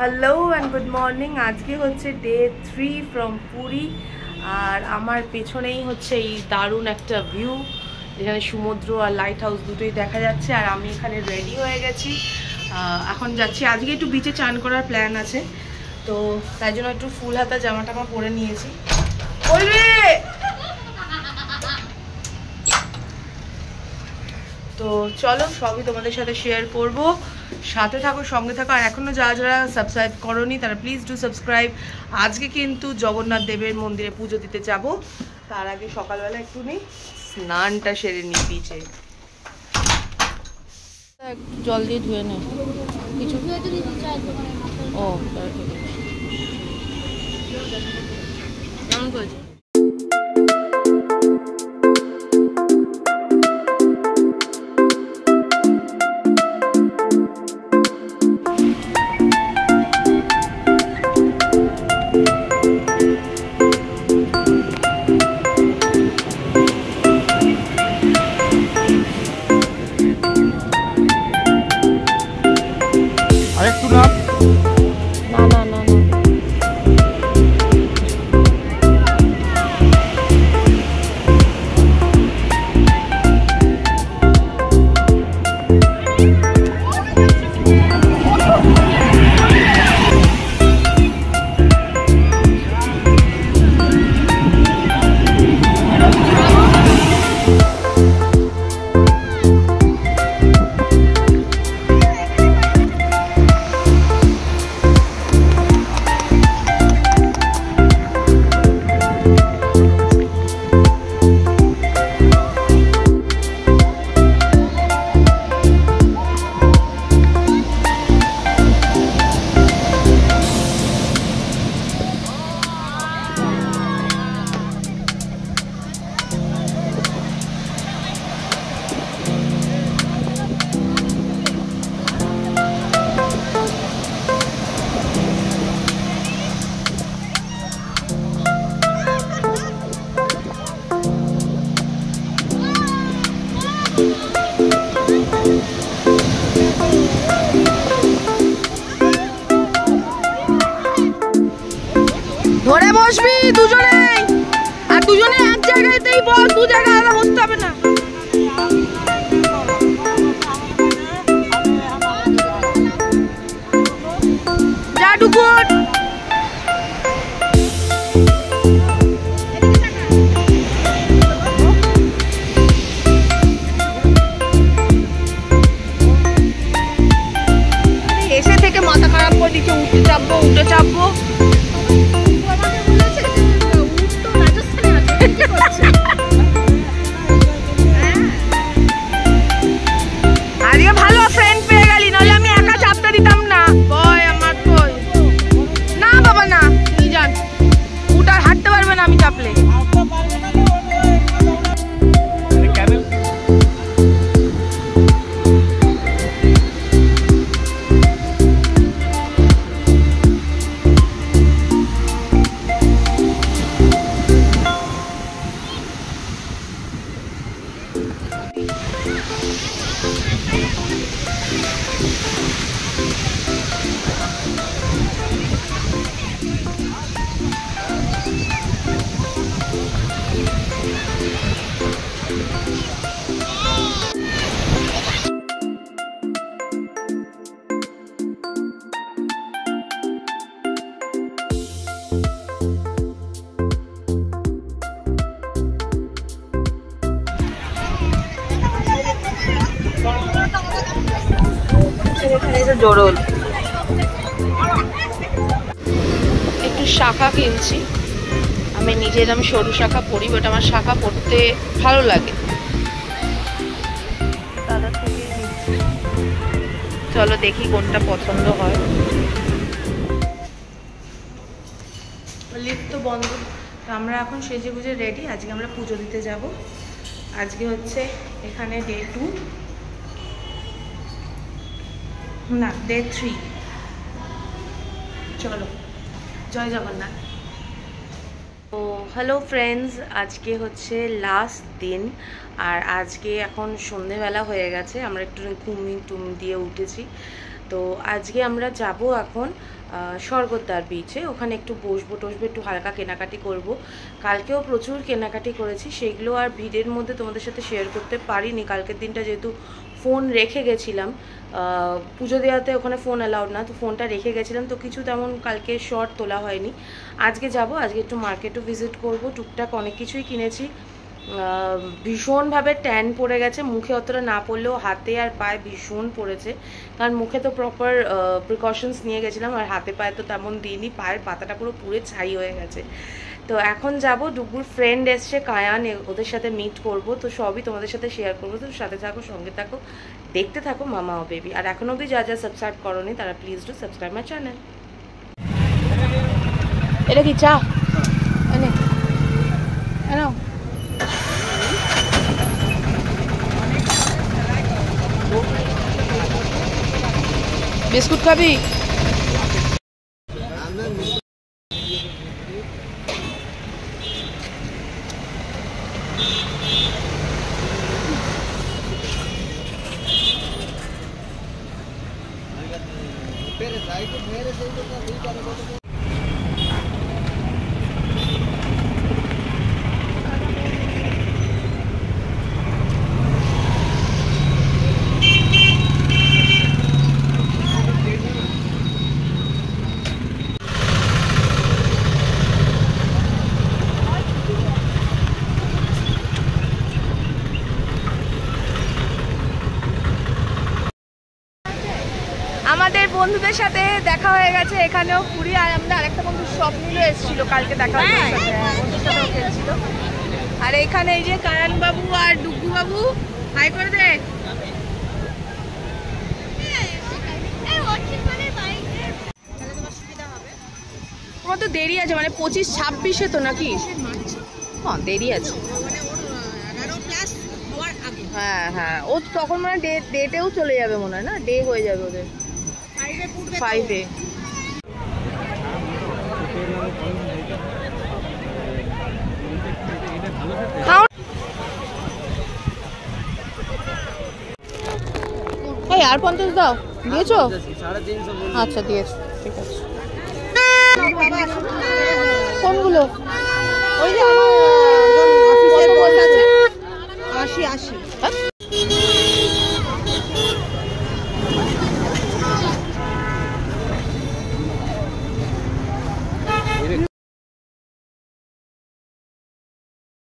Hello and good morning. आज के होच्छे डे 3 फ्रॉम पुरी और आमार पेछनेई होच्छे এই দারুণ একটা ভিউ যেখানে সমুদ্র আর লাইট হাউস দুটোই দেখা যাচ্ছে। আর আমি এখানে রেডি হয়ে গেছি, এখন যাচ্ছি। আজকে একটু বিচে চান করার প্ল্যান আছে, তো তাই জন্য একটু ফুল হাতা জামা টামা পরে নিয়েছি। তো চলো সবই তোমাদের সাথে শেয়ার করব, সাথে থাকো, সঙ্গে থাকো। আর এখনো যারা যারা সাবস্ক্রাইব করোনি তারা প্লিজ ডু সাবস্ক্রাইব। আজকে কিন্তু জগন্নাথ দেবের মন্দিরে পুজো দিতে যাব, তার আগে সকালবেলা একটু স্নানটা সেরে নিই বিচে। জল দিয়ে ধুয়ে নে কিছু। ও কেমন করেছে? ধরে বসবি দুজনে, আর দুজনে এক জায়গাতেই বস, দু জায়গায় আলাদা বসতে হবে না। যা টুকুন এসে থেকে মাথা খারাপ করে দিচ্ছে, উঠে চাপবো উঠে চাপবো। আজকে ভালো ফ্রেন্ড পেয়ে গেলি, নাহলে আমি একা চাপতে দিতাম না। বয় আমার কই না বাবা, না নিয়ে যান, উঠার হাঁটতে পারবে না আমি চাপলে। জোরল একটু শাখা কিনছি, আমি নিজের আমি সরু শাখা পরি, বাট আমার শাখা পরতে ভালো লাগে। দাদা থেকে চলো দেখি কোনটা পছন্দ হয়। লিফট তো বন্ধ, তো আমরা এখন সেজে গুজে রেডি। আজকে আমরা পুজো দিতে যাব। আজকে হচ্ছে এখানে ডে 2 না ডে 3। চলো জয় জগন্নাথ। তো হ্যালো ফ্রেন্ডস, আজকে হচ্ছে লাস্ট দিন আর আজকে এখন সন্ধেবেলা হয়ে গেছে। আমরা একটু ঘুম দিয়ে উঠেছি, তো আজকে আমরা যাব এখন স্বর্গদ্বার বিচে, ওখানে একটু বসবো টসবো, একটু হালকা কেনাকাটি করব। কালকেও প্রচুর কেনাকাটি করেছি, সেগুলো আর ভিড়ের মধ্যে তোমাদের সাথে শেয়ার করতে পারিনি। কালকের দিনটা যেহেতু ফোন রেখে গেছিলাম, পুজো দেওয়াতে ওখানে ফোন অ্যালাউড না, তো ফোনটা রেখে গেছিলাম, তো কিছু তেমন কালকে শর্ট তোলা হয়নি। আজকে যাব, আজকে একটু মার্কেটও ভিজিট করব, টুকটাক অনেক কিছুই কিনেছি। ভীষণভাবে ট্যান পড়ে গেছে, মুখে অতটা না পড়লেও হাতে আর পায়ে ভীষণ পড়েছে, কারণ মুখে তো প্রপার প্রিকশনস নিয়ে গেছিলাম, আর হাতে পায়ে তো তেমন দিইনি, পায়ের পাতাটা পুরো পুড়ে ছাই হয়ে গেছে। তো এখন যাব, ডুগুর ফ্রেন্ড এসছে কায়ান, ওদের সাথে মিট করব, তো সবই তোমাদের সাথে শেয়ার করবো। তো সাথে থাকো, সঙ্গে থাকো, দেখতে থাকো মামা ও বেবি। আর এখন অবধি যা যা সাবস্ক্রাইব করোনি তারা please do subscribe my channel. এটা কি চা? বিস্কুট খাবি? আমাদের বন্ধুদের সাথে দেখা হয়ে গেছে এখানেও পুরী, আর আমরা আরেকটা বন্ধু স্বপ্নিলও এসেছিল কালকে দেখা হয়েছিল। আর এখানে এই যে কায়ান বাবু আর ডুগু বাবু, হাই করে দে। তোমার তো দেরি আছে, মানে 25-26 তো নাকি? হ্যাঁ দেরি আছে। হ্যাঁ হ্যাঁ, ও তখন মানে ডেটেও চলে যাবে মনে হয়, না ডে হয়ে যাবে ওদের 5-এ। আর 50 দাও, দিয়েছো? আচ্ছা দিয়েছো, ঠিক আছে। কোনগুলো? ওই যে আমার